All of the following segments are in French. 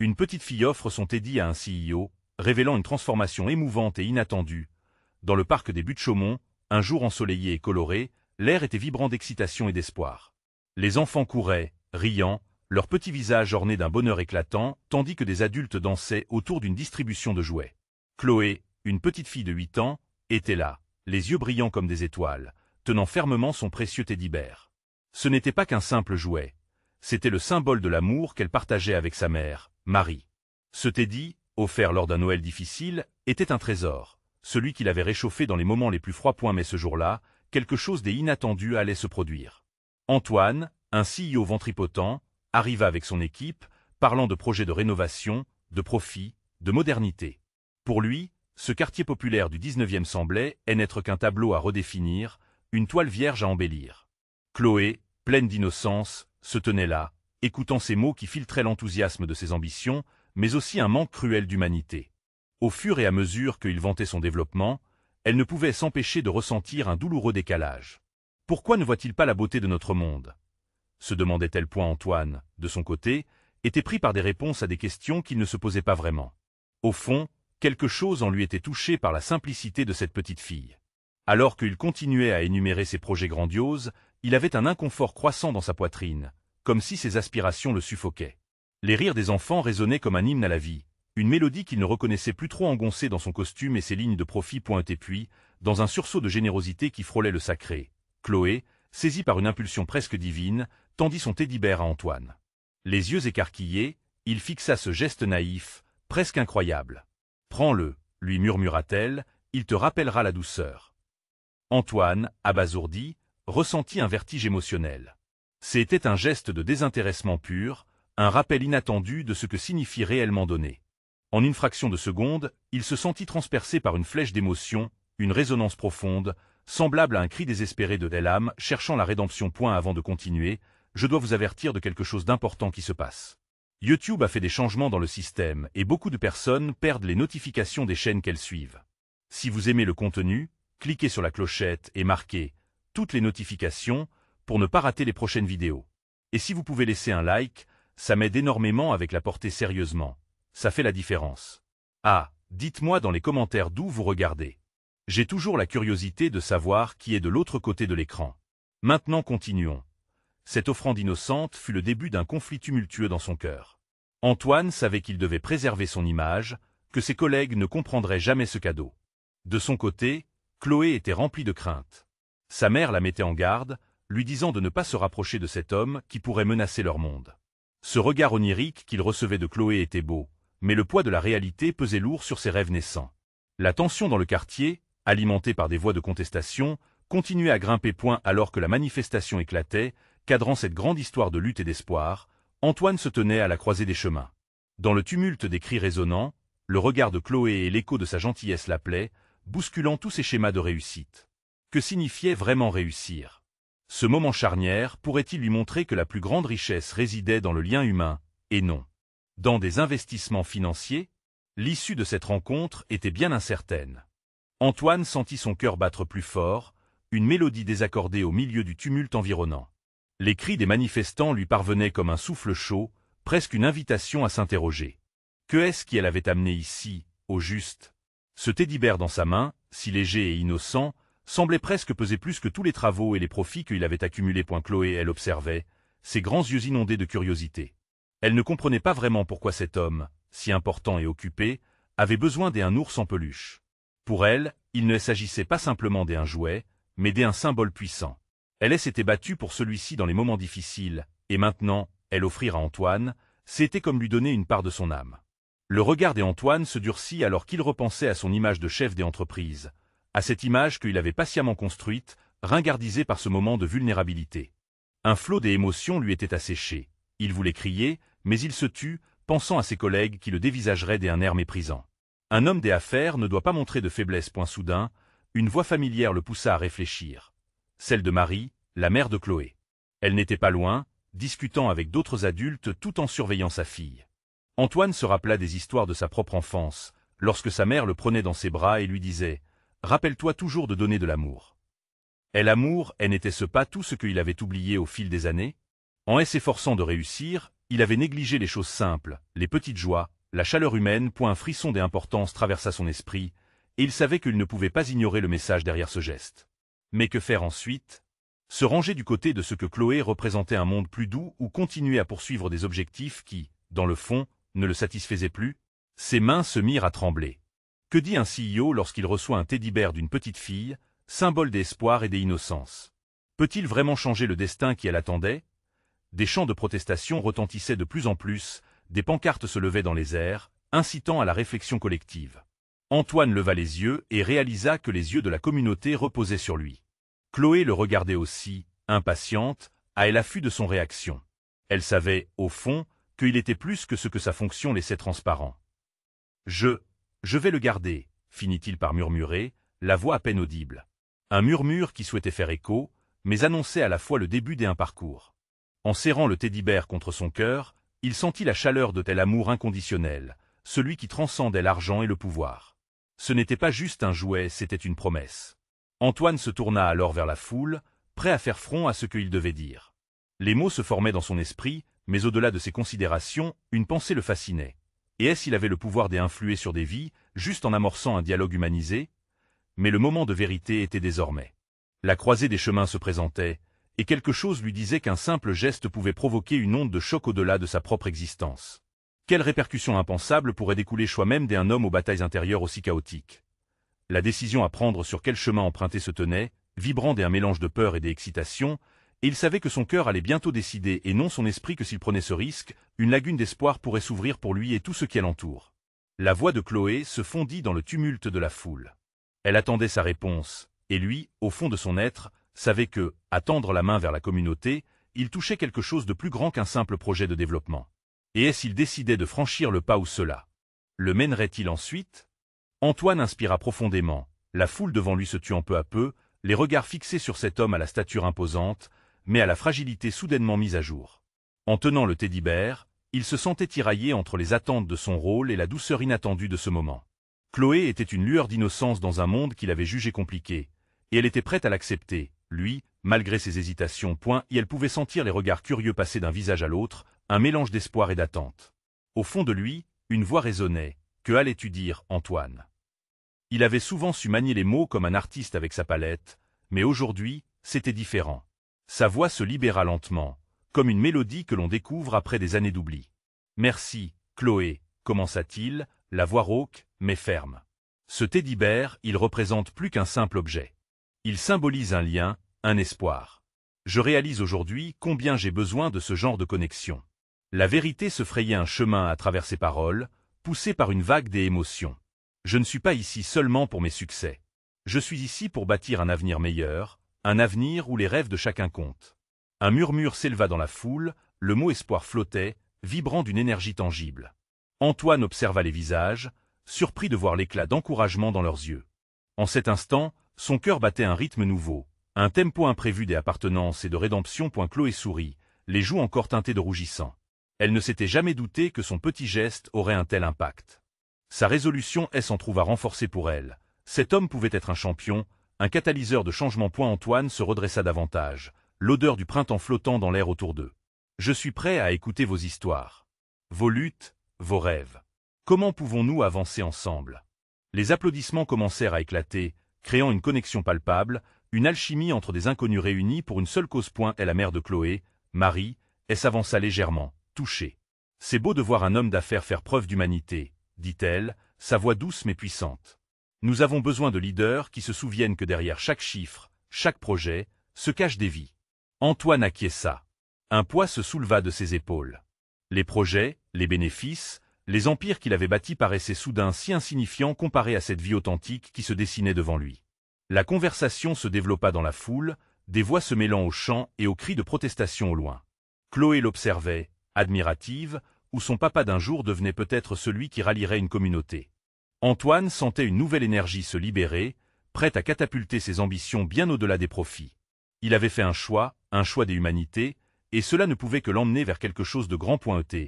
Une petite fille offre son teddy à un CEO, révélant une transformation émouvante et inattendue. Dans le parc des Buttes-Chaumont, un jour ensoleillé et coloré, l'air était vibrant d'excitation et d'espoir. Les enfants couraient, riant, leurs petits visages ornés d'un bonheur éclatant, tandis que des adultes dansaient autour d'une distribution de jouets. Chloé, une petite fille de 8 ans, était là, les yeux brillants comme des étoiles, tenant fermement son précieux teddy-bear. Ce n'était pas qu'un simple jouet. C'était le symbole de l'amour qu'elle partageait avec sa mère, Marie. Ce teddy, offert lors d'un Noël difficile, était un trésor, celui qu'il avait réchauffé dans les moments les plus froids. Mais ce jour-là, quelque chose d'inattendu allait se produire. Antoine, un CEO ventripotent, arriva avec son équipe, parlant de projets de rénovation, de profit, de modernité. Pour lui, ce quartier populaire du 19e semblait n'être qu'un tableau à redéfinir, une toile vierge à embellir. Chloé, pleine d'innocence, se tenait là, écoutant ces mots qui filtraient l'enthousiasme de ses ambitions, mais aussi un manque cruel d'humanité. Au fur et à mesure qu'il vantait son développement, elle ne pouvait s'empêcher de ressentir un douloureux décalage. Pourquoi ne voit-il pas la beauté de notre monde? Se demandait-elle. Antoine, de son côté, était pris par des réponses à des questions qu'il ne se posait pas vraiment. Au fond, quelque chose en lui était touché par la simplicité de cette petite fille. Alors qu'il continuait à énumérer ses projets grandioses, il avait un inconfort croissant dans sa poitrine, comme si ses aspirations le suffoquaient. Les rires des enfants résonnaient comme un hymne à la vie, une mélodie qu'il ne reconnaissait plus trop engoncée dans son costume et ses lignes de profit. Et puis, dans un sursaut de générosité qui frôlait le sacré, Chloé, saisie par une impulsion presque divine, tendit son teddy-bear à Antoine. Les yeux écarquillés, il fixa ce geste naïf, presque incroyable. « Prends-le, lui murmura-t-elle, il te rappellera la douceur. » Antoine, abasourdi, ressentit un vertige émotionnel. C'était un geste de désintéressement pur, un rappel inattendu de ce que signifie réellement donner. En une fraction de seconde, il se sentit transpercé par une flèche d'émotion, une résonance profonde, semblable à un cri désespéré de l'âme cherchant la rédemption. Avant de continuer, je dois vous avertir de quelque chose d'important qui se passe. YouTube a fait des changements dans le système et beaucoup de personnes perdent les notifications des chaînes qu'elles suivent. Si vous aimez le contenu, cliquez sur la clochette et marquez « Toutes les notifications » pour ne pas rater les prochaines vidéos. Et si vous pouvez laisser un like, ça m'aide énormément avec la portée sérieusement. Ça fait la différence. Ah, dites-moi dans les commentaires d'où vous regardez. J'ai toujours la curiosité de savoir qui est de l'autre côté de l'écran. Maintenant continuons. Cette offrande innocente fut le début d'un conflit tumultueux dans son cœur. Antoine savait qu'il devait préserver son image, que ses collègues ne comprendraient jamais ce cadeau. De son côté, Chloé était remplie de crainte. Sa mère la mettait en garde, lui disant de ne pas se rapprocher de cet homme qui pourrait menacer leur monde. Ce regard onirique qu'il recevait de Chloé était beau, mais le poids de la réalité pesait lourd sur ses rêves naissants. La tension dans le quartier, alimentée par des voix de contestation, continuait à grimper. Alors que la manifestation éclatait, cadrant cette grande histoire de lutte et d'espoir, Antoine se tenait à la croisée des chemins. Dans le tumulte des cris résonnants, le regard de Chloé et l'écho de sa gentillesse l'appelaient, bousculant tous ses schémas de réussite. Que signifiait vraiment réussir? Ce moment charnière pourrait-il lui montrer que la plus grande richesse résidait dans le lien humain, et non dans des investissements financiers? L'issue de cette rencontre était bien incertaine. Antoine sentit son cœur battre plus fort, une mélodie désaccordée au milieu du tumulte environnant. Les cris des manifestants lui parvenaient comme un souffle chaud, presque une invitation à s'interroger. Que est-ce qui l'avait amené ici, au juste? Ce teddy-bear dans sa main, si léger et innocent, semblait presque peser plus que tous les travaux et les profits qu'il avait accumulés. Chloé, elle observait, ses grands yeux inondés de curiosité. Elle ne comprenait pas vraiment pourquoi cet homme, si important et occupé, avait besoin d'un ours en peluche. Pour elle, il ne s'agissait pas simplement d'un jouet, mais d'un symbole puissant. Elle s'était battue pour celui-ci dans les moments difficiles, et maintenant, elle offrir à Antoine, c'était comme lui donner une part de son âme. Le regard d'Antoine se durcit alors qu'il repensait à son image de chef des entreprises, à cette image qu'il avait patiemment construite, ringardisée par ce moment de vulnérabilité. Un flot d'émotions lui était asséché. Il voulait crier, mais il se tut, pensant à ses collègues qui le dévisageraient d'un air méprisant. Un homme des affaires ne doit pas montrer de faiblesse. Soudain, une voix familière le poussa à réfléchir. Celle de Marie, la mère de Chloé. Elle n'était pas loin, discutant avec d'autres adultes tout en surveillant sa fille. Antoine se rappela des histoires de sa propre enfance, lorsque sa mère le prenait dans ses bras et lui disait « Rappelle-toi toujours de donner de l'amour ». L'amour, n'était-ce pas tout ce qu'il avait oublié au fil des années? En s'efforçant de réussir, Il avait négligé les choses simples, les petites joies, la chaleur humaine. Un frisson d'importance traversa son esprit, et il savait qu'il ne pouvait pas ignorer le message derrière ce geste. Mais que faire ensuite? Se ranger du côté de ce que Chloé représentait un monde plus doux ou continuer à poursuivre des objectifs qui, dans le fond, ne le satisfaisaient plus? Ses mains se mirent à trembler. Que dit un CEO lorsqu'il reçoit un teddy-bear d'une petite fille, symbole d'espoir et d'innocence? Peut-il vraiment changer le destin qui l'attendait? Des chants de protestation retentissaient de plus en plus, des pancartes se levaient dans les airs, incitant à la réflexion collective. Antoine leva les yeux et réalisa que les yeux de la communauté reposaient sur lui. Chloé le regardait aussi, impatiente, à l'affût de son réaction. Elle savait, au fond, qu'il était plus que ce que sa fonction laissait transparent. Je vais le garder, finit-il par murmurer, la voix à peine audible. Un murmure qui souhaitait faire écho, mais annonçait à la fois le début d'un parcours. En serrant le teddy-bear contre son cœur, il sentit la chaleur de tel amour inconditionnel, celui qui transcendait l'argent et le pouvoir. Ce n'était pas juste un jouet, c'était une promesse. Antoine se tourna alors vers la foule, prêt à faire front à ce qu'il devait dire. Les mots se formaient dans son esprit, mais au-delà de ses considérations, une pensée le fascinait. Et est-ce qu'il avait le pouvoir d'influer sur des vies, juste en amorçant un dialogue humanisé? Mais le moment de vérité était désormais. La croisée des chemins se présentait, et quelque chose lui disait qu'un simple geste pouvait provoquer une onde de choc au-delà de sa propre existence. Quelles répercussions impensables pourraient découler soi-même d'un homme aux batailles intérieures aussi chaotiques? La décision à prendre sur quel chemin emprunter se tenait, vibrant d'un mélange de peur et d'excitation, et il savait que son cœur allait bientôt décider et non son esprit que s'il prenait ce risque, une lagune d'espoir pourrait s'ouvrir pour lui et tout ce qui l'entoure. La voix de Chloé se fondit dans le tumulte de la foule. Elle attendait sa réponse, et lui, au fond de son être, savait que, à tendre la main vers la communauté, il touchait quelque chose de plus grand qu'un simple projet de développement. Et est-ce qu'il décidait de franchir le pas ou cela? Le mènerait-il ensuite? Antoine inspira profondément, la foule devant lui se tuant peu à peu, les regards fixés sur cet homme à la stature imposante, mais à la fragilité soudainement mise à jour. En tenant le teddy-bear, il se sentait tiraillé entre les attentes de son rôle et la douceur inattendue de ce moment. Chloé était une lueur d'innocence dans un monde qu'il avait jugé compliqué, et elle était prête à l'accepter, lui, malgré ses hésitations. Et elle pouvait sentir les regards curieux passer d'un visage à l'autre, un mélange d'espoir et d'attente. Au fond de lui, une voix résonnait. Que allais-tu dire, Antoine? Il avait souvent su manier les mots comme un artiste avec sa palette, mais aujourd'hui, c'était différent. Sa voix se libéra lentement, comme une mélodie que l'on découvre après des années d'oubli. Merci, Chloé, commença-t-il, la voix rauque, mais ferme. Ce teddy-bear, il représente plus qu'un simple objet. Il symbolise un lien, un espoir. Je réalise aujourd'hui combien j'ai besoin de ce genre de connexion. La vérité se frayait un chemin à travers ses paroles, poussée par une vague des émotions. Je ne suis pas ici seulement pour mes succès. Je suis ici pour bâtir un avenir meilleur, un avenir où les rêves de chacun comptent. Un murmure s'éleva dans la foule, le mot espoir flottait, vibrant d'une énergie tangible. Antoine observa les visages, surpris de voir l'éclat d'encouragement dans leurs yeux. En cet instant, son cœur battait un rythme nouveau, un tempo imprévu d'appartenance et de rédemption. Chloé sourit, les joues encore teintées de rougissant. Elle ne s'était jamais doutée que son petit geste aurait un tel impact. Sa résolution s'en trouva renforcée pour elle. Cet homme pouvait être un champion, un catalyseur de changement. Antoine se redressa davantage, l'odeur du printemps flottant dans l'air autour d'eux. Je suis prêt à écouter vos histoires. Vos luttes, vos rêves. Comment pouvons-nous avancer ensemble? Les applaudissements commencèrent à éclater, créant une connexion palpable, une alchimie entre des inconnus réunis pour une seule cause. Et la mère de Chloé, Marie, s'avança légèrement, touchée. C'est beau de voir un homme d'affaires faire preuve d'humanité, dit-elle, sa voix douce mais puissante. Nous avons besoin de leaders qui se souviennent que derrière chaque chiffre, chaque projet, se cachent des vies. Antoine acquiesça. Un poids se souleva de ses épaules. Les projets, les bénéfices, les empires qu'il avait bâtis paraissaient soudain si insignifiants comparés à cette vie authentique qui se dessinait devant lui. La conversation se développa dans la foule, des voix se mêlant aux chants et aux cris de protestation au loin. Chloé l'observait, admirative, où son papa d'un jour devenait peut-être celui qui rallierait une communauté. Antoine sentait une nouvelle énergie se libérer, prête à catapulter ses ambitions bien au-delà des profits. Il avait fait un choix des humanités, et cela ne pouvait que l'emmener vers quelque chose de grand.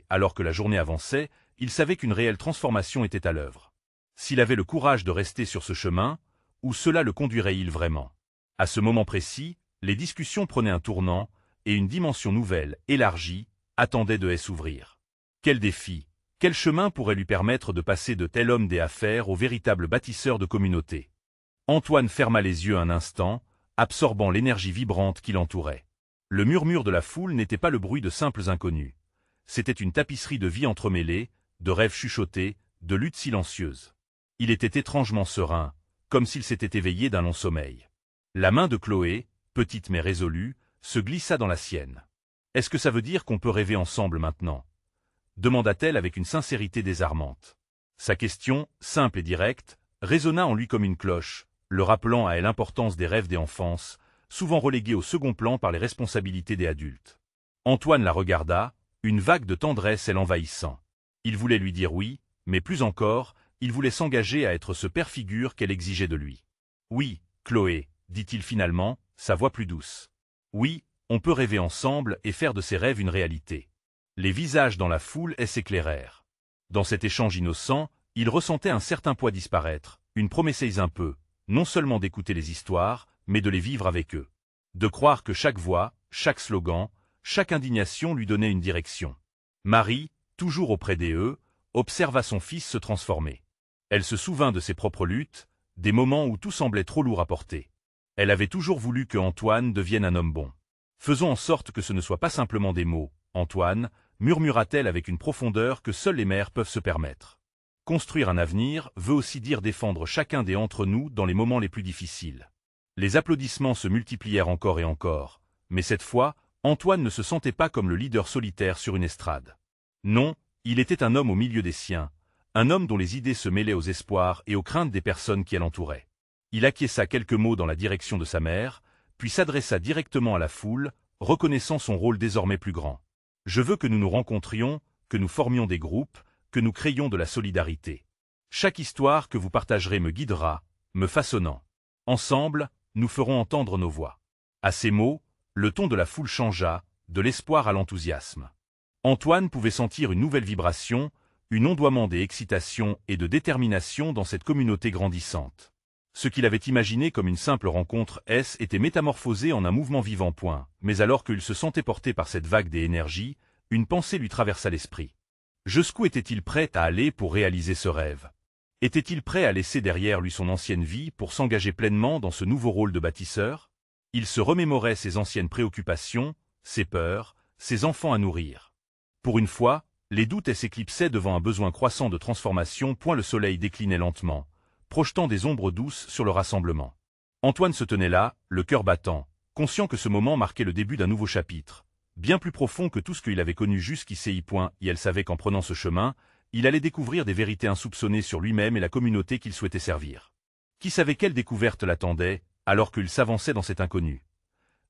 Alors que la journée avançait, il savait qu'une réelle transformation était à l'œuvre. S'il avait le courage de rester sur ce chemin, où cela le conduirait-il vraiment? À ce moment précis, les discussions prenaient un tournant, et une dimension nouvelle, élargie, attendait de s'ouvrir. Quel défi, quel chemin pourrait lui permettre de passer de tel homme des affaires au véritable bâtisseur de communauté? Antoine ferma les yeux un instant, absorbant l'énergie vibrante qui l'entourait. Le murmure de la foule n'était pas le bruit de simples inconnus. C'était une tapisserie de vie entremêlée, de rêves chuchotés, de luttes silencieuses. Il était étrangement serein, comme s'il s'était éveillé d'un long sommeil. La main de Chloé, petite mais résolue, se glissa dans la sienne. « Est-ce que ça veut dire qu'on peut rêver ensemble maintenant ?» demanda-t-elle avec une sincérité désarmante. Sa question, simple et directe, résonna en lui comme une cloche, le rappelant à elle l'importance des rêves des enfances, souvent relégués au second plan par les responsabilités des adultes. Antoine la regarda, une vague de tendresse et l'envahissant. Il voulait lui dire oui, mais plus encore, il voulait s'engager à être ce père figure qu'elle exigeait de lui. « Oui, Chloé, dit-il finalement, sa voix plus douce. Oui, on peut rêver ensemble et faire de ses rêves une réalité. » Les visages dans la foule s'éclairèrent. Dans cet échange innocent, il ressentait un certain poids disparaître, une promesse un peu, non seulement d'écouter les histoires, mais de les vivre avec eux. De croire que chaque voix, chaque slogan, chaque indignation lui donnait une direction. Marie, toujours auprès d'eux, observa son fils se transformer. Elle se souvint de ses propres luttes, des moments où tout semblait trop lourd à porter. Elle avait toujours voulu que Antoine devienne un homme bon. Faisons en sorte que ce ne soit pas simplement des mots, Antoine, murmura-t-elle avec une profondeur que seules les mères peuvent se permettre. Construire un avenir veut aussi dire défendre chacun des entre nous dans les moments les plus difficiles. Les applaudissements se multiplièrent encore et encore, mais cette fois, Antoine ne se sentait pas comme le leader solitaire sur une estrade. Non, il était un homme au milieu des siens, un homme dont les idées se mêlaient aux espoirs et aux craintes des personnes qui l'entouraient. Il acquiesça quelques mots dans la direction de sa mère, puis s'adressa directement à la foule, reconnaissant son rôle désormais plus grand. « Je veux que nous nous rencontrions, que nous formions des groupes, que nous créions de la solidarité. Chaque histoire que vous partagerez me guidera, me façonnant. Ensemble, nous ferons entendre nos voix. » À ces mots, le ton de la foule changea, de l'espoir à l'enthousiasme. Antoine pouvait sentir une nouvelle vibration, un ondoiement d'excitation et de détermination dans cette communauté grandissante. Ce qu'il avait imaginé comme une simple rencontre était métamorphosé en un mouvement vivant. Mais alors qu'il se sentait porté par cette vague d'énergie, une pensée lui traversa l'esprit. Jusqu'où était-il prêt à aller pour réaliser ce rêve? Était-il prêt à laisser derrière lui son ancienne vie pour s'engager pleinement dans ce nouveau rôle de bâtisseur? Il se remémorait ses anciennes préoccupations, ses peurs, ses enfants à nourrir. Pour une fois, les doutes s'éclipsaient devant un besoin croissant de transformation. Le soleil déclinait lentement, projetant des ombres douces sur le rassemblement. Antoine se tenait là, le cœur battant, conscient que ce moment marquait le début d'un nouveau chapitre, bien plus profond que tout ce qu'il avait connu jusqu'ici. Et elle savait qu'en prenant ce chemin, il allait découvrir des vérités insoupçonnées sur lui-même et la communauté qu'il souhaitait servir. Qui savait quelle découverte l'attendait, alors qu'il s'avançait dans cet inconnu?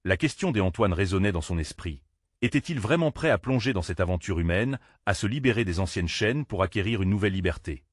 La question d'Antoine résonnait dans son esprit. Était-il vraiment prêt à plonger dans cette aventure humaine, à se libérer des anciennes chaînes pour acquérir une nouvelle liberté?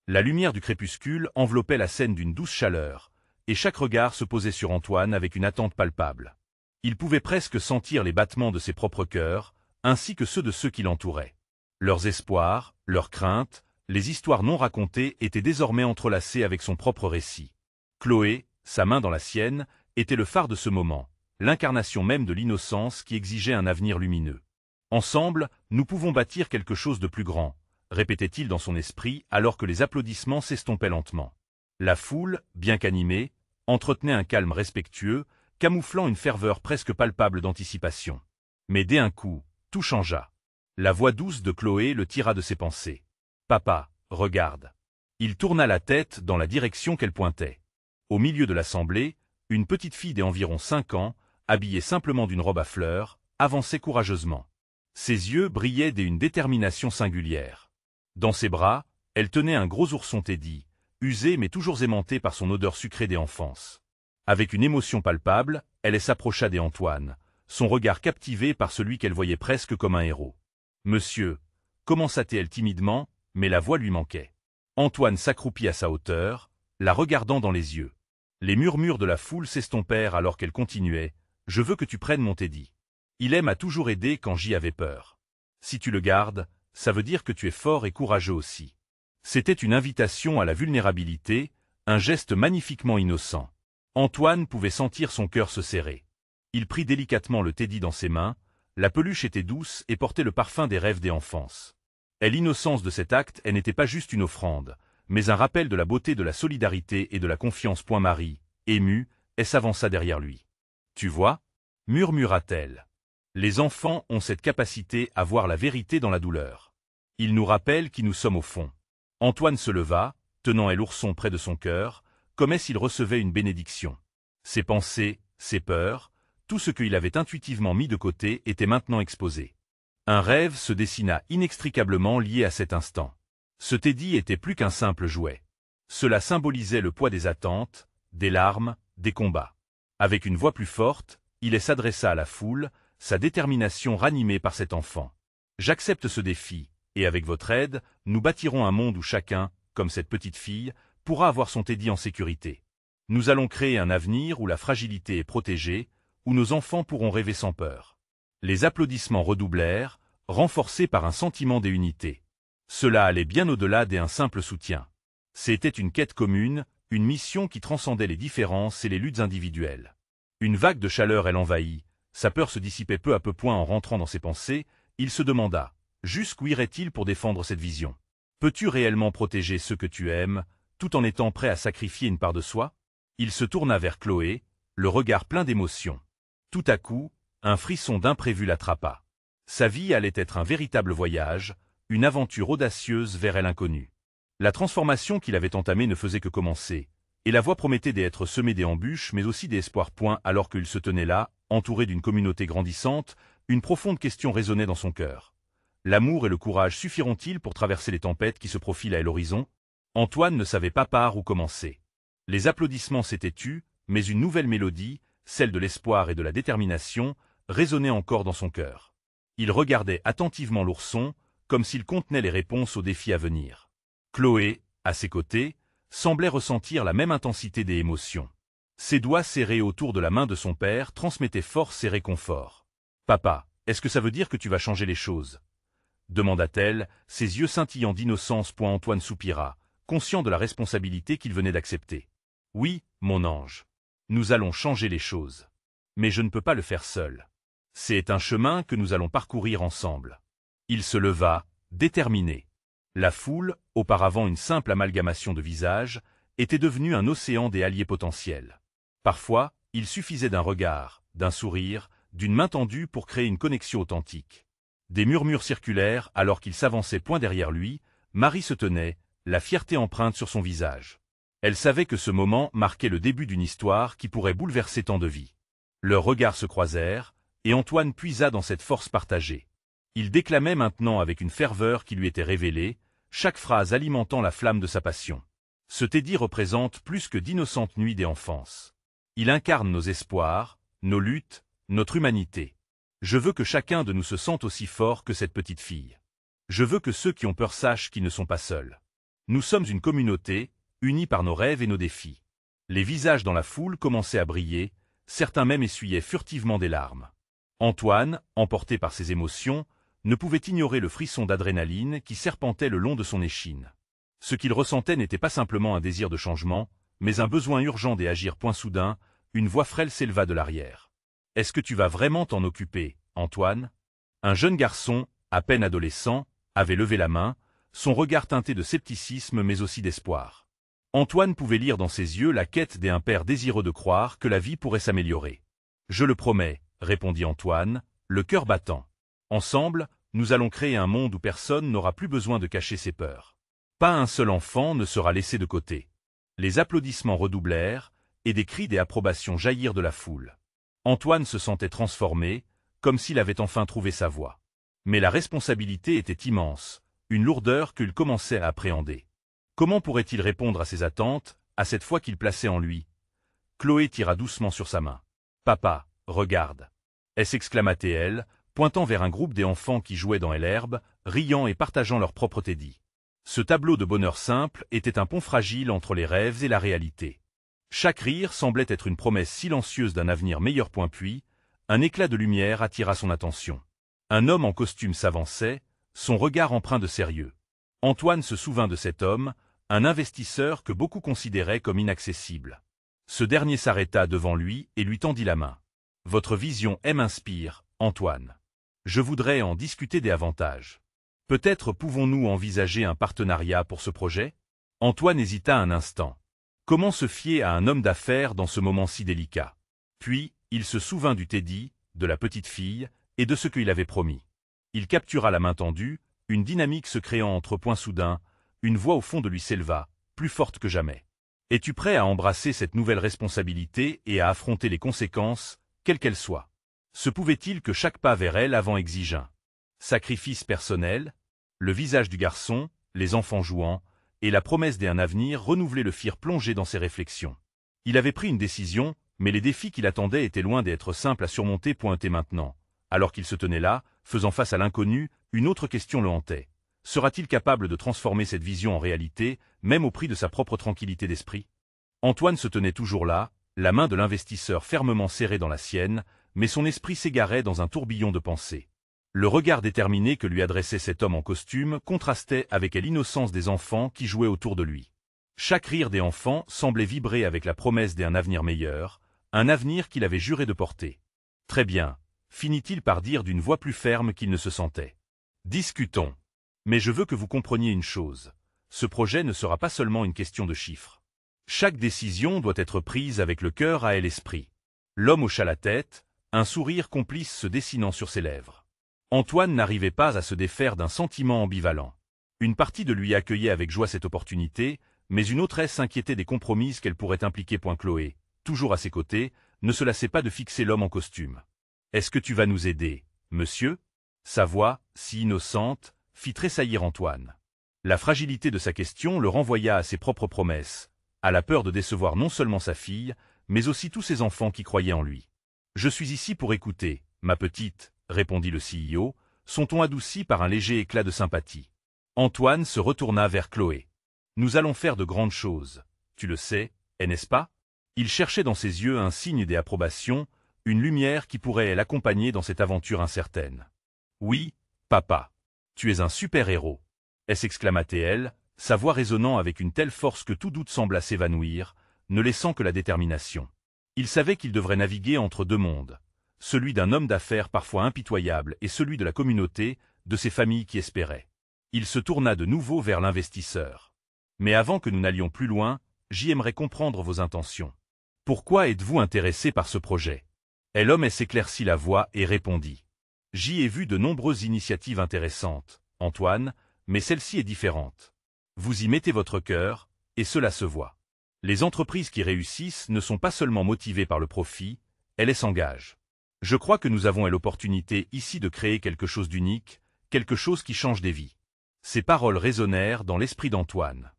La lumière du crépuscule enveloppait la scène d'une douce chaleur, et chaque regard se posait sur Antoine avec une attente palpable. Il pouvait presque sentir les battements de ses propres cœurs, ainsi que ceux de ceux qui l'entouraient. Leurs espoirs, leurs craintes, les histoires non racontées étaient désormais entrelacées avec son propre récit. Chloé, sa main dans la sienne, était le phare de ce moment, l'incarnation même de l'innocence qui exigeait un avenir lumineux. Ensemble, nous pouvons bâtir quelque chose de plus grand, répétait-il dans son esprit alors que les applaudissements s'estompaient lentement. La foule, bien qu'animée, entretenait un calme respectueux, camouflant une ferveur presque palpable d'anticipation. Mais d'un coup, tout changea. La voix douce de Chloé le tira de ses pensées. « Papa, regarde. » Il tourna la tête dans la direction qu'elle pointait. Au milieu de l'assemblée, une petite fille d'environ 5 ans, habillée simplement d'une robe à fleurs, avançait courageusement. Ses yeux brillaient d'une détermination singulière. Dans ses bras, elle tenait un gros ourson Teddy, usé mais toujours aimanté par son odeur sucrée d'enfance. Avec une émotion palpable, elle s'approcha d'Antoine, son regard captivé par celui qu'elle voyait presque comme un héros. « Monsieur » commença-t-elle timidement, mais la voix lui manquait. Antoine s'accroupit à sa hauteur, la regardant dans les yeux. Les murmures de la foule s'estompèrent alors qu'elle continuait. « Je veux que tu prennes mon Teddy. Il m'a toujours aidé quand j'y avais peur. Si tu le gardes, ça veut dire que tu es fort et courageux aussi. » C'était une invitation à la vulnérabilité, un geste magnifiquement innocent. Antoine pouvait sentir son cœur se serrer. Il prit délicatement le Teddy dans ses mains, La peluche était douce et portait le parfum des rêves des enfances. Et l'innocence de cet acte, elle n'était pas juste une offrande, mais un rappel de la beauté de la solidarité et de la confiance. Marie, émue, elle s'avança derrière lui. « Tu vois » murmura-t-elle. « Les enfants ont cette capacité à voir la vérité dans la douleur. Ils nous rappellent qui nous sommes au fond. » Antoine se leva, tenant l'ourson près de son cœur, comme s'il recevait une bénédiction. Ses pensées, ses peurs, tout ce qu'il avait intuitivement mis de côté était maintenant exposé. Un rêve se dessina inextricablement lié à cet instant. Ce Teddy était plus qu'un simple jouet. Cela symbolisait le poids des attentes, des larmes, des combats. Avec une voix plus forte, il s'adressa à la foule, sa détermination ranimée par cet enfant. « J'accepte ce défi, et avec votre aide, nous bâtirons un monde où chacun, comme cette petite fille, pourra avoir son Teddy en sécurité. Nous allons créer un avenir où la fragilité est protégée, où nos enfants pourront rêver sans peur. » Les applaudissements redoublèrent, renforcés par un sentiment d'unité. Cela allait bien au-delà d'un simple soutien. C'était une quête commune, une mission qui transcendait les différences et les luttes individuelles. Une vague de chaleur l'envahit, sa peur se dissipait peu à peu. En rentrant dans ses pensées, il se demanda, jusqu'où irait-il pour défendre cette vision? Peux-tu réellement protéger ceux que tu aimes, tout en étant prêt à sacrifier une part de soi? Il se tourna vers Chloé, le regard plein d'émotion. Tout à coup, un frisson d'imprévu l'attrapa. Sa vie allait être un véritable voyage, une aventure audacieuse vers l'inconnu. La transformation qu'il avait entamée ne faisait que commencer, et la voie promettait d'être semée d'embûches mais aussi d'espoir. Alors qu'il se tenait là, entouré d'une communauté grandissante, une profonde question résonnait dans son cœur. L'amour et le courage suffiront-ils pour traverser les tempêtes qui se profilent à l'horizon? Antoine ne savait pas par où commencer. Les applaudissements s'étaient tus, mais une nouvelle mélodie, celle de l'espoir et de la détermination, résonnait encore dans son cœur. Il regardait attentivement l'ourson, comme s'il contenait les réponses aux défis à venir. Chloé, à ses côtés, semblait ressentir la même intensité des émotions. Ses doigts serrés autour de la main de son père transmettaient force et réconfort. « Papa, est-ce que ça veut dire que tu vas changer les choses ?» demanda-t-elle, ses yeux scintillant d'innocence. Antoine soupira, conscient de la responsabilité qu'il venait d'accepter. « Oui, mon ange. Nous allons changer les choses. Mais je ne peux pas le faire seul. C'est un chemin que nous allons parcourir ensemble. » Il se leva, déterminé. La foule, auparavant une simple amalgamation de visages, était devenue un océan des alliés potentiels. Parfois, il suffisait d'un regard, d'un sourire, d'une main tendue pour créer une connexion authentique. Des murmures circulèrent alors qu'il s'avançait point derrière lui. Marie se tenait, la fierté empreinte sur son visage. Elle savait que ce moment marquait le début d'une histoire qui pourrait bouleverser tant de vies. Leurs regards se croisèrent, et Antoine puisa dans cette force partagée. Il déclamait maintenant avec une ferveur qui lui était révélée, chaque phrase alimentant la flamme de sa passion. Ce Teddy représente plus que d'innocentes nuits d'enfance. Il incarne nos espoirs, nos luttes, notre humanité. Je veux que chacun de nous se sente aussi fort que cette petite fille. Je veux que ceux qui ont peur sachent qu'ils ne sont pas seuls. Nous sommes une communauté, unis par nos rêves et nos défis. Les visages dans la foule commençaient à briller, certains même essuyaient furtivement des larmes. Antoine, emporté par ses émotions, ne pouvait ignorer le frisson d'adrénaline qui serpentait le long de son échine. Ce qu'il ressentait n'était pas simplement un désir de changement, mais un besoin urgent d'agir. Soudain, une voix frêle s'éleva de l'arrière. « Est-ce que tu vas vraiment t'en occuper, Antoine ?» Un jeune garçon, à peine adolescent, avait levé la main, son regard teinté de scepticisme mais aussi d'espoir. Antoine pouvait lire dans ses yeux la quête d'un père désireux de croire que la vie pourrait s'améliorer. « Je le promets, » répondit Antoine, le cœur battant. « Ensemble, nous allons créer un monde où personne n'aura plus besoin de cacher ses peurs. Pas un seul enfant ne sera laissé de côté. » Les applaudissements redoublèrent, et des cris d'approbation jaillirent de la foule. Antoine se sentait transformé, comme s'il avait enfin trouvé sa voie. Mais la responsabilité était immense, une lourdeur qu'il commençait à appréhender. Comment pourrait-il répondre à ses attentes, à cette foi qu'il plaçait en lui? Chloé tira doucement sur sa main. « Papa, regarde !» s'exclama-t-elle, pointant vers un groupe d'enfants qui jouaient dans l'herbe, riant et partageant leur propre Teddy. Ce tableau de bonheur simple était un pont fragile entre les rêves et la réalité. Chaque rire semblait être une promesse silencieuse d'un avenir meilleur. Puis, un éclat de lumière attira son attention. Un homme en costume s'avançait, son regard empreint de sérieux. Antoine se souvint de cet homme, un investisseur que beaucoup considéraient comme inaccessible. Ce dernier s'arrêta devant lui et lui tendit la main. « Votre vision m'inspire, Antoine. Je voudrais en discuter des avantages. Peut-être pouvons-nous envisager un partenariat pour ce projet? Antoine hésita un instant. Comment se fier à un homme d'affaires dans ce moment si délicat? Puis, il se souvint du Teddy, de la petite fille, et de ce qu'il avait promis. Il captura la main tendue, une dynamique se créant entre points soudains, une voix au fond de lui s'éleva, plus forte que jamais. Es-tu prêt à embrasser cette nouvelle responsabilité et à affronter les conséquences, quelles qu'elles soient? Se pouvait-il que chaque pas vers elle avant exige un sacrifice personnel? Le visage du garçon, les enfants jouant, et la promesse d'un avenir renouvelé le firent plonger dans ses réflexions. Il avait pris une décision, mais les défis qui l'attendaient étaient loin d'être simples à surmonter. Et maintenant, alors qu'il se tenait là, faisant face à l'inconnu, une autre question le hantait. Sera-t-il capable de transformer cette vision en réalité, même au prix de sa propre tranquillité d'esprit? Antoine se tenait toujours là, la main de l'investisseur fermement serrée dans la sienne, mais son esprit s'égarait dans un tourbillon de pensées. Le regard déterminé que lui adressait cet homme en costume contrastait avec l'innocence des enfants qui jouaient autour de lui. Chaque rire des enfants semblait vibrer avec la promesse d'un avenir meilleur, un avenir qu'il avait juré de porter. Très bien, finit-il par dire d'une voix plus ferme qu'il ne se sentait. Discutons. Mais je veux que vous compreniez une chose. Ce projet ne sera pas seulement une question de chiffres. Chaque décision doit être prise avec le cœur et l'esprit. L'homme hocha la tête, un sourire complice se dessinant sur ses lèvres. Antoine n'arrivait pas à se défaire d'un sentiment ambivalent. Une partie de lui accueillait avec joie cette opportunité, mais une autre s'inquiétait des compromises qu'elle pourrait impliquer. Chloé, toujours à ses côtés, ne se lassait pas de fixer l'homme en costume. « Est-ce que tu vas nous aider, monsieur ?» Sa voix, si innocente, fit tressaillir Antoine. La fragilité de sa question le renvoya à ses propres promesses, à la peur de décevoir non seulement sa fille, mais aussi tous ses enfants qui croyaient en lui. « Je suis ici pour écouter, ma petite, » répondit le CEO, son ton adouci par un léger éclat de sympathie. Antoine se retourna vers Chloé. « Nous allons faire de grandes choses, tu le sais, n'est-ce pas ?» Il cherchait dans ses yeux un signe d'approbation, une lumière qui pourrait l'accompagner dans cette aventure incertaine. « Oui, papa. Tu es un super-héros. » s'exclama-t-elle, sa voix résonnant avec une telle force que tout doute sembla s'évanouir, ne laissant que la détermination. Il savait qu'il devrait naviguer entre deux mondes, celui d'un homme d'affaires parfois impitoyable et celui de la communauté, de ses familles qui espéraient. Il se tourna de nouveau vers l'investisseur. « Mais avant que nous n'allions plus loin, j'aimerais comprendre vos intentions. Pourquoi êtes-vous intéressé par ce projet ?» L'homme s'éclaircit la voix et répondit. « J'y ai vu de nombreuses initiatives intéressantes, Antoine, mais celle-ci est différente. Vous y mettez votre cœur, et cela se voit. Les entreprises qui réussissent ne sont pas seulement motivées par le profit, elles s'engagent. Je crois que nous avons l'opportunité ici de créer quelque chose d'unique, quelque chose qui change des vies. » Ces paroles résonnèrent dans l'esprit d'Antoine.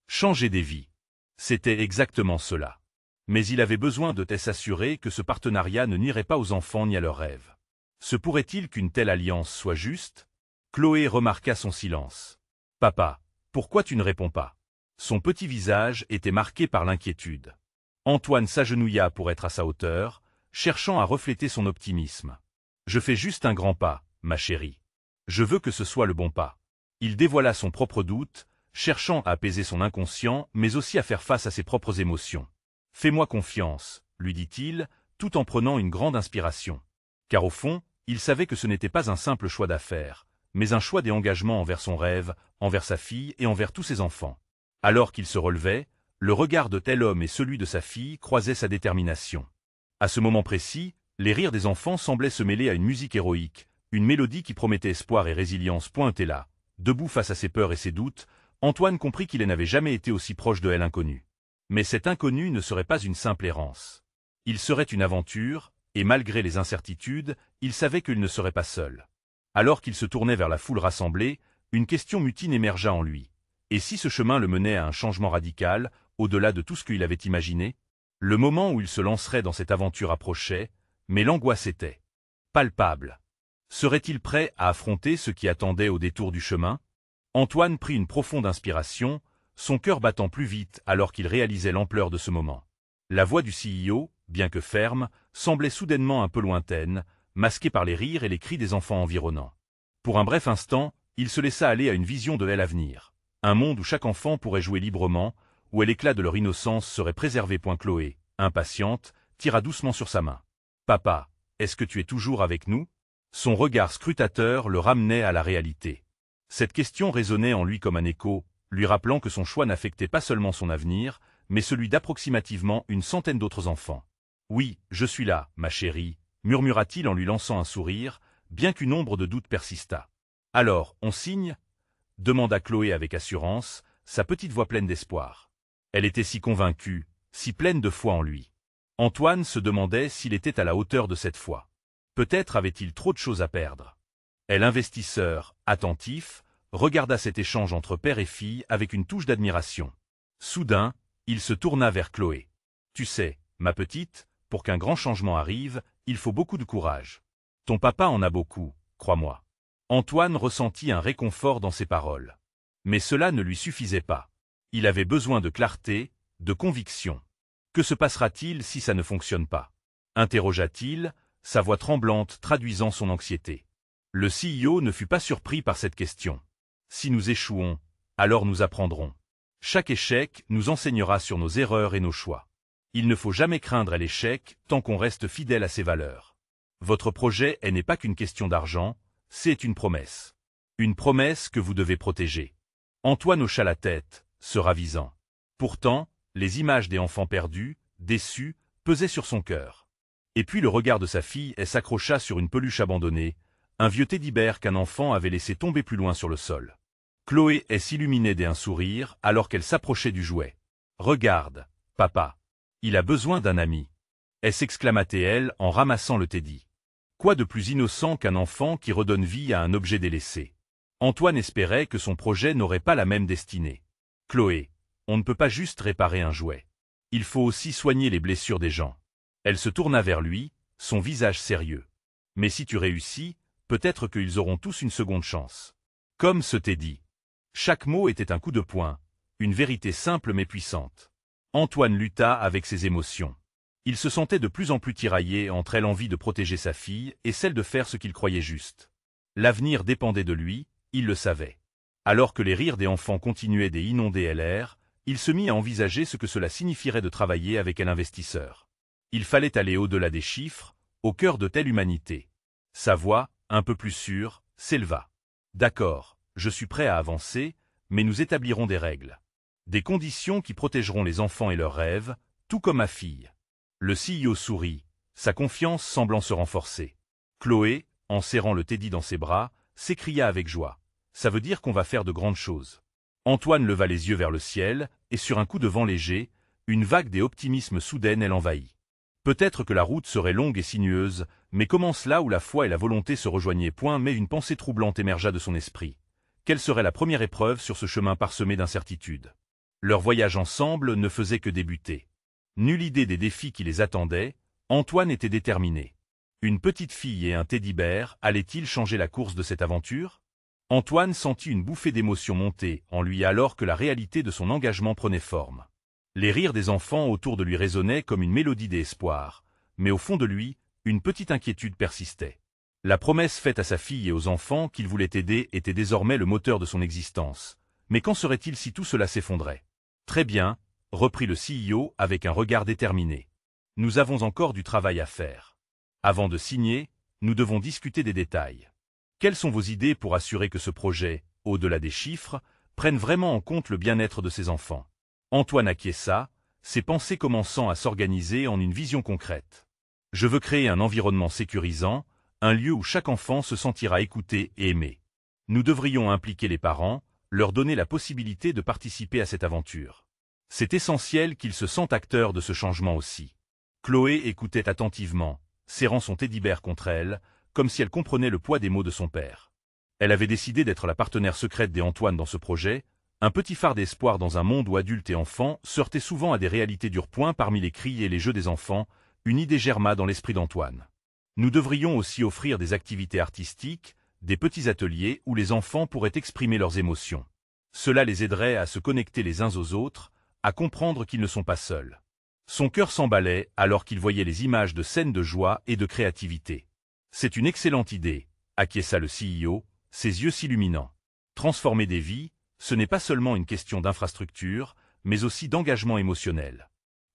Changer des vies. C'était exactement cela. Mais il avait besoin de s'assurer que ce partenariat ne nuirait pas aux enfants ni à leurs rêves. Se pourrait-il qu'une telle alliance soit juste? Chloé remarqua son silence. « Papa, pourquoi tu ne réponds pas ?» Son petit visage était marqué par l'inquiétude. Antoine s'agenouilla pour être à sa hauteur, cherchant à refléter son optimisme. « Je fais juste un grand pas, ma chérie. Je veux que ce soit le bon pas. » Il dévoila son propre doute, cherchant à apaiser son inconscient, mais aussi à faire face à ses propres émotions. « Fais-moi confiance, » lui dit-il, tout en prenant une grande inspiration. Car au fond, il savait que ce n'était pas un simple choix d'affaires, mais un choix d'engagement envers son rêve, envers sa fille et envers tous ses enfants. Alors qu'il se relevait, le regard de tel homme et celui de sa fille croisaient sa détermination. À ce moment précis, les rires des enfants semblaient se mêler à une musique héroïque, une mélodie qui promettait espoir et résilience. Et là, debout face à ses peurs et ses doutes, Antoine comprit qu'il n'avait jamais été aussi proche de l'inconnu. Mais cet inconnu ne serait pas une simple errance. Il serait une aventure, et malgré les incertitudes, il savait qu'il ne serait pas seul. Alors qu'il se tournait vers la foule rassemblée, une question mutine émergea en lui. Et si ce chemin le menait à un changement radical, au-delà de tout ce qu'il avait imaginé? Le moment où il se lancerait dans cette aventure approchait, mais l'angoisse était palpable. Serait-il prêt à affronter ce qui attendait au détour du chemin? Antoine prit une profonde inspiration, son cœur battant plus vite alors qu'il réalisait l'ampleur de ce moment. La voix du CEO, bien que ferme, semblait soudainement un peu lointaine, masquée par les rires et les cris des enfants environnants. Pour un bref instant, il se laissa aller à une vision de l'avenir. Un monde où chaque enfant pourrait jouer librement, où l'éclat de leur innocence serait préservé. Chloé, impatiente, tira doucement sur sa main. « Papa, est-ce que tu es toujours avec nous ?» Son regard scrutateur le ramenait à la réalité. Cette question résonnait en lui comme un écho, lui rappelant que son choix n'affectait pas seulement son avenir, mais celui d'approximativement une centaine d'autres enfants. « Oui, je suis là, ma chérie », murmura-t-il en lui lançant un sourire, bien qu'une ombre de doute persistât. « Alors, on signe ?» demanda Chloé avec assurance, sa petite voix pleine d'espoir. Elle était si convaincue, si pleine de foi en lui. Antoine se demandait s'il était à la hauteur de cette foi. Peut-être avait-il trop de choses à perdre. Et l'investisseur, attentif, regarda cet échange entre père et fille avec une touche d'admiration. Soudain, il se tourna vers Chloé. « Tu sais, ma petite, pour qu'un grand changement arrive, il faut beaucoup de courage. Ton papa en a beaucoup, crois-moi. » Antoine ressentit un réconfort dans ses paroles. Mais cela ne lui suffisait pas. Il avait besoin de clarté, de conviction. Que se passera-t-il si ça ne fonctionne pas? Interrogea-t-il, sa voix tremblante traduisant son anxiété. Le CEO ne fut pas surpris par cette question. Si nous échouons, alors nous apprendrons. Chaque échec nous enseignera sur nos erreurs et nos choix. Il ne faut jamais craindre l'échec tant qu'on reste fidèle à ses valeurs. Votre projet n'est pas qu'une question d'argent, c'est une promesse. Une promesse que vous devez protéger. Antoine hocha la tête, se ravisant. Pourtant, les images des enfants perdus, déçus, pesaient sur son cœur. Et puis le regard de sa fille s'accrocha sur une peluche abandonnée, un vieux teddy-bear qu'un enfant avait laissé tomber plus loin sur le sol. Chloé s'illuminait d'un sourire alors qu'elle s'approchait du jouet. « Regarde, papa. Il a besoin d'un ami. » s'exclama-t-elle en ramassant le teddy. Quoi de plus innocent qu'un enfant qui redonne vie à un objet délaissé? Antoine espérait que son projet n'aurait pas la même destinée. « Chloé, on ne peut pas juste réparer un jouet. Il faut aussi soigner les blessures des gens. » Elle se tourna vers lui, son visage sérieux. « Mais si tu réussis, peut-être qu'ils auront tous une seconde chance. » Comme ce teddy. Chaque mot était un coup de poing, une vérité simple mais puissante. Antoine lutta avec ses émotions. Il se sentait de plus en plus tiraillé entre l'envie de protéger sa fille et celle de faire ce qu'il croyait juste. L'avenir dépendait de lui, il le savait. Alors que les rires des enfants continuaient d'inonder l'air, il se mit à envisager ce que cela signifierait de travailler avec un investisseur. Il fallait aller au-delà des chiffres, au cœur de telle humanité. Sa voix, un peu plus sûre, s'éleva. « D'accord, je suis prêt à avancer, mais nous établirons des règles. Des conditions qui protégeront les enfants et leurs rêves, tout comme ma fille. » Le CEO sourit, sa confiance semblant se renforcer. Chloé, en serrant le teddy dans ses bras, s'écria avec joie. « Ça veut dire qu'on va faire de grandes choses. » Antoine leva les yeux vers le ciel, et sur un coup de vent léger, une vague d'optimisme soudaine l'envahit. Peut-être que la route serait longue et sinueuse, mais commence là où la foi et la volonté se rejoignaient. Mais une pensée troublante émergea de son esprit. Quelle serait la première épreuve sur ce chemin parsemé d'incertitudes? Leur voyage ensemble ne faisait que débuter. Nulle idée des défis qui les attendaient, Antoine était déterminé. Une petite fille et un teddy-bear allaient-ils changer la course de cette aventure? Antoine sentit une bouffée d'émotion monter en lui alors que la réalité de son engagement prenait forme. Les rires des enfants autour de lui résonnaient comme une mélodie d'espoir, mais au fond de lui, une petite inquiétude persistait. La promesse faite à sa fille et aux enfants qu'il voulait aider était désormais le moteur de son existence. Mais qu'en serait-il si tout cela s'effondrait? Très bien, reprit le CEO avec un regard déterminé. Nous avons encore du travail à faire. Avant de signer, nous devons discuter des détails. Quelles sont vos idées pour assurer que ce projet, au-delà des chiffres, prenne vraiment en compte le bien-être de ses enfants? Antoine acquiesça, ses pensées commençant à s'organiser en une vision concrète. Je veux créer un environnement sécurisant, un lieu où chaque enfant se sentira écouté et aimé. Nous devrions impliquer les parents, leur donner la possibilité de participer à cette aventure. C'est essentiel qu'ils se sentent acteurs de ce changement aussi. Chloé écoutait attentivement, serrant son teddy-bear contre elle, comme si elle comprenait le poids des mots de son père. Elle avait décidé d'être la partenaire secrète d'Antoine dans ce projet, un petit phare d'espoir dans un monde où adultes et enfants se heurtaient souvent à des réalités dures. Parmi les cris et les jeux des enfants, une idée germa dans l'esprit d'Antoine. Nous devrions aussi offrir des activités artistiques, des petits ateliers où les enfants pourraient exprimer leurs émotions. Cela les aiderait à se connecter les uns aux autres, à comprendre qu'ils ne sont pas seuls. Son cœur s'emballait alors qu'il voyait les images de scènes de joie et de créativité. C'est une excellente idée, acquiesça le CEO, ses yeux s'illuminant. Transformer des vies, ce n'est pas seulement une question d'infrastructure, mais aussi d'engagement émotionnel.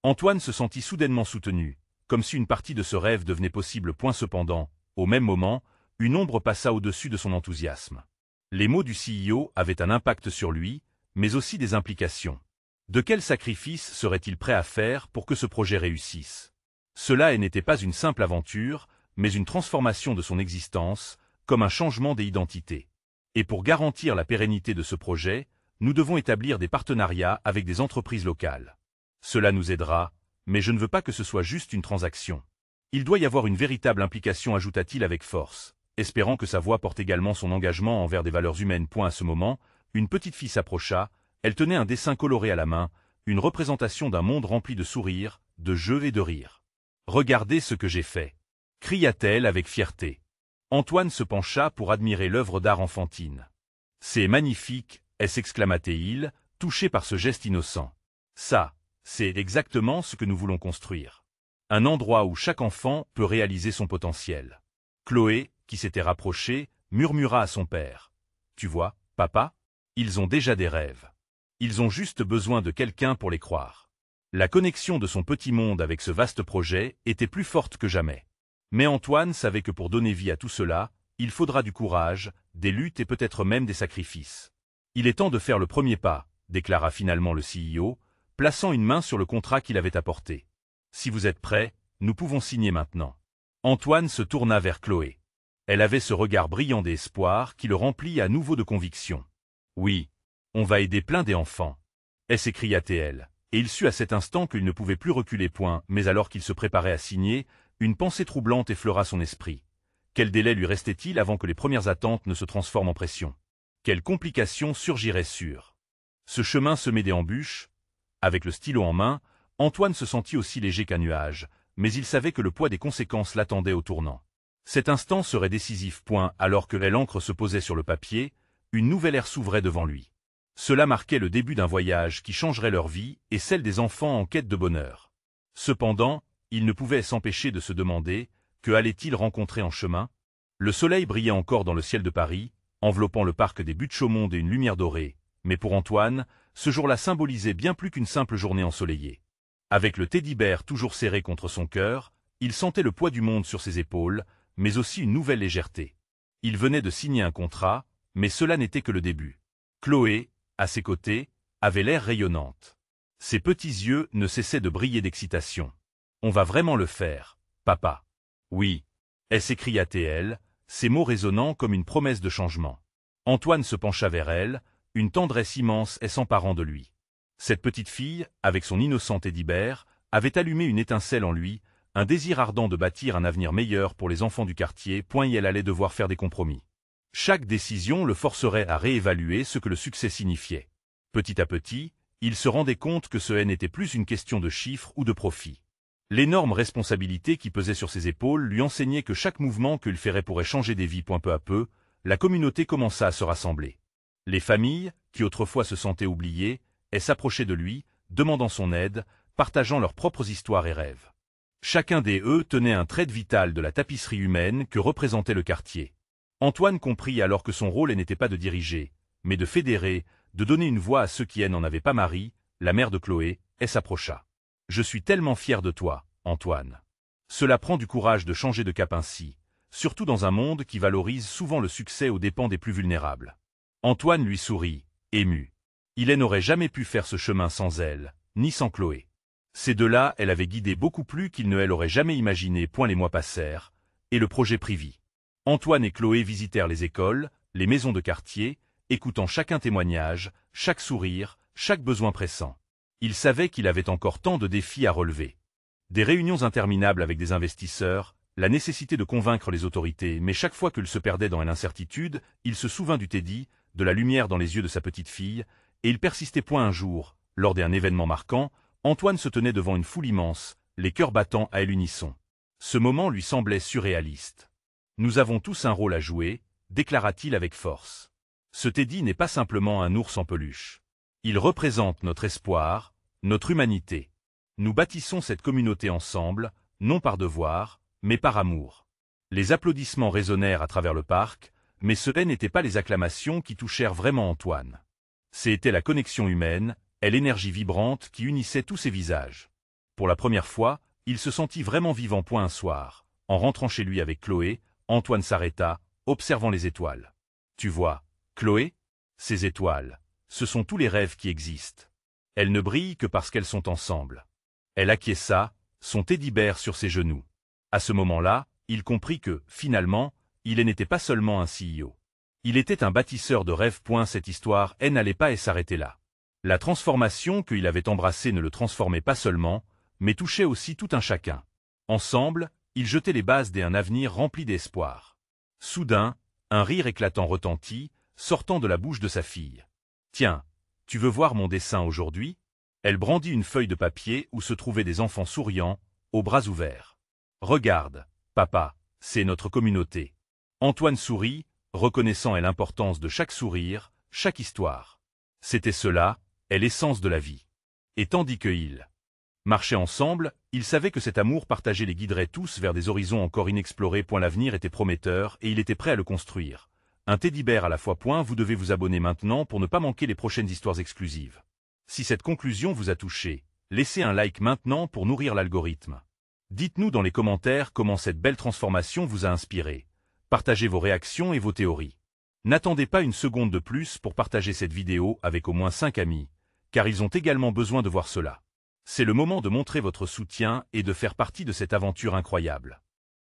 Antoine se sentit soudainement soutenu, comme si une partie de ce rêve devenait possible. Cependant, au même moment, Une ombre passa au-dessus de son enthousiasme. Les mots du CEO avaient un impact sur lui, mais aussi des implications. De quel sacrifice serait-il prêt à faire pour que ce projet réussisse? Cela n'était pas une simple aventure, mais une transformation de son existence, comme un changement des identités. Et pour garantir la pérennité de ce projet, nous devons établir des partenariats avec des entreprises locales. Cela nous aidera, mais je ne veux pas que ce soit juste une transaction. Il doit y avoir une véritable implication, ajouta-t-il avec force, espérant que sa voix porte également son engagement envers des valeurs humaines. À ce moment, une petite fille s'approcha, elle tenait un dessin coloré à la main, une représentation d'un monde rempli de sourires, de jeux et de rires. « Regardez ce que j'ai fait !» cria-t-elle avec fierté. Antoine se pencha pour admirer l'œuvre d'art enfantine. « C'est magnifique !» s'exclama-t-il, touché par ce geste innocent. « Ça, c'est exactement ce que nous voulons construire. Un endroit où chaque enfant peut réaliser son potentiel. » Chloé, qui s'était rapprochée, murmura à son père. « Tu vois, papa, ils ont déjà des rêves. Ils ont juste besoin de quelqu'un pour les croire. » La connexion de son petit monde avec ce vaste projet était plus forte que jamais. Mais Antoine savait que pour donner vie à tout cela, il faudra du courage, des luttes et peut-être même des sacrifices. « Il est temps de faire le premier pas, » déclara finalement le CEO, plaçant une main sur le contrat qu'il avait apporté. « Si vous êtes prêts, nous pouvons signer maintenant. » Antoine se tourna vers Chloé. Elle avait ce regard brillant d'espoir qui le remplit à nouveau de conviction. « Oui, on va aider plein d'enfants. » s'écria-t-elle, et il sut à cet instant qu'il ne pouvait plus reculer. Mais alors qu'il se préparait à signer, une pensée troublante effleura son esprit. Quel délai lui restait-il avant que les premières attentes ne se transforment en pression? Quelles complications surgiraient sur ce chemin semé d'embûches? Avec le stylo en main, Antoine se sentit aussi léger qu'un nuage, mais il savait que le poids des conséquences l'attendait au tournant. Cet instant serait décisif. Alors que l'encre se posait sur le papier, une nouvelle ère s'ouvrait devant lui. Cela marquait le début d'un voyage qui changerait leur vie et celle des enfants en quête de bonheur. Cependant, il ne pouvait s'empêcher de se demander, que allait-il rencontrer en chemin? Le soleil brillait encore dans le ciel de Paris, enveloppant le parc des Buttes-Chaumont d'une lumière dorée, mais pour Antoine, ce jour-là symbolisait bien plus qu'une simple journée ensoleillée. Avec le teddy-bear toujours serré contre son cœur, il sentait le poids du monde sur ses épaules, mais aussi une nouvelle légèreté. Il venait de signer un contrat, mais cela n'était que le début. Chloé, à ses côtés, avait l'air rayonnante. Ses petits yeux ne cessaient de briller d'excitation. « On va vraiment le faire, papa. »« Oui. » s'écria-t-elle, ses mots résonnant comme une promesse de changement. Antoine se pencha vers elle, une tendresse immense s'emparant de lui. Cette petite fille, avec son innocent teddy-bear, avait allumé une étincelle en lui, un désir ardent de bâtir un avenir meilleur pour les enfants du quartier. Et elle allait devoir faire des compromis. Chaque décision le forcerait à réévaluer ce que le succès signifiait. Petit à petit, il se rendait compte que ce n'était plus une question de chiffres ou de profit. L'énorme responsabilité qui pesait sur ses épaules lui enseignait que chaque mouvement qu'il ferait pourrait changer des vies. Peu à peu, la communauté commença à se rassembler. Les familles, qui autrefois se sentaient oubliées, s'approchaient de lui, demandant son aide, partageant leurs propres histoires et rêves. Chacun d'eux tenait un trait vital de la tapisserie humaine que représentait le quartier. Antoine comprit alors que son rôle n'était pas de diriger, mais de fédérer, de donner une voix à ceux qui n'en avaient pas. Marie, la mère de Chloé, s'approcha. « Je suis tellement fier de toi, Antoine. Cela prend du courage de changer de cap ainsi, surtout dans un monde qui valorise souvent le succès aux dépens des plus vulnérables. » Antoine lui sourit, ému. Il n'aurait jamais pu faire ce chemin sans elle, ni sans Chloé. Ces deux-là, elle avait guidé beaucoup plus qu'il ne l'aurait jamais imaginé. Les mois passèrent, et le projet prit vie. Antoine et Chloé visitèrent les écoles, les maisons de quartier, écoutant chacun témoignage, chaque sourire, chaque besoin pressant. Il savait qu'il avait encore tant de défis à relever. Des réunions interminables avec des investisseurs, la nécessité de convaincre les autorités, mais chaque fois qu'il se perdait dans l'incertitude, il se souvint du Teddy, de la lumière dans les yeux de sa petite fille, et il persistait. Un jour, lors d'un événement marquant, Antoine se tenait devant une foule immense, les cœurs battant à l'unisson. Ce moment lui semblait surréaliste. « Nous avons tous un rôle à jouer », déclara-t-il avec force. « Ce Teddy n'est pas simplement un ours en peluche. Il représente notre espoir, notre humanité. Nous bâtissons cette communauté ensemble, non par devoir, mais par amour. » Les applaudissements résonnèrent à travers le parc, mais ce n'étaient pas les acclamations qui touchèrent vraiment Antoine. C'était la connexion humaine, et l'énergie vibrante qui unissait tous ces visages. Pour la première fois, il se sentit vraiment vivant. Un soir, en rentrant chez lui avec Chloé, Antoine s'arrêta, observant les étoiles. Tu vois, Chloé? Ces étoiles, ce sont tous les rêves qui existent. Elles ne brillent que parce qu'elles sont ensemble. Elle acquiesça, son teddy-bear sur ses genoux. À ce moment-là, il comprit que, finalement, il n'était pas seulement un CEO. Il était un bâtisseur de rêves. Cette histoire n'allait pas s'arrêter là. La transformation qu'il avait embrassée ne le transformait pas seulement, mais touchait aussi tout un chacun. Ensemble, ils jetaient les bases d'un avenir rempli d'espoir. Soudain, un rire éclatant retentit, sortant de la bouche de sa fille. « Tiens, tu veux voir mon dessin aujourd'hui ?» Elle brandit une feuille de papier où se trouvaient des enfants souriants, aux bras ouverts. « Regarde, papa, c'est notre communauté. » Antoine sourit, reconnaissant l'importance de chaque sourire, chaque histoire. C'était cela, l'essence de la vie. Et tandis qu'ils marchaient ensemble, il savait que cet amour partagé les guiderait tous vers des horizons encore inexplorés. L'avenir était prometteur et il était prêt à le construire. Un teddy-bear à la fois. Vous devez vous abonner maintenant pour ne pas manquer les prochaines histoires exclusives. Si cette conclusion vous a touché, laissez un like maintenant pour nourrir l'algorithme. Dites-nous dans les commentaires comment cette belle transformation vous a inspiré. Partagez vos réactions et vos théories. N'attendez pas une seconde de plus pour partager cette vidéo avec au moins 5 amis, car ils ont également besoin de voir cela. C'est le moment de montrer votre soutien et de faire partie de cette aventure incroyable.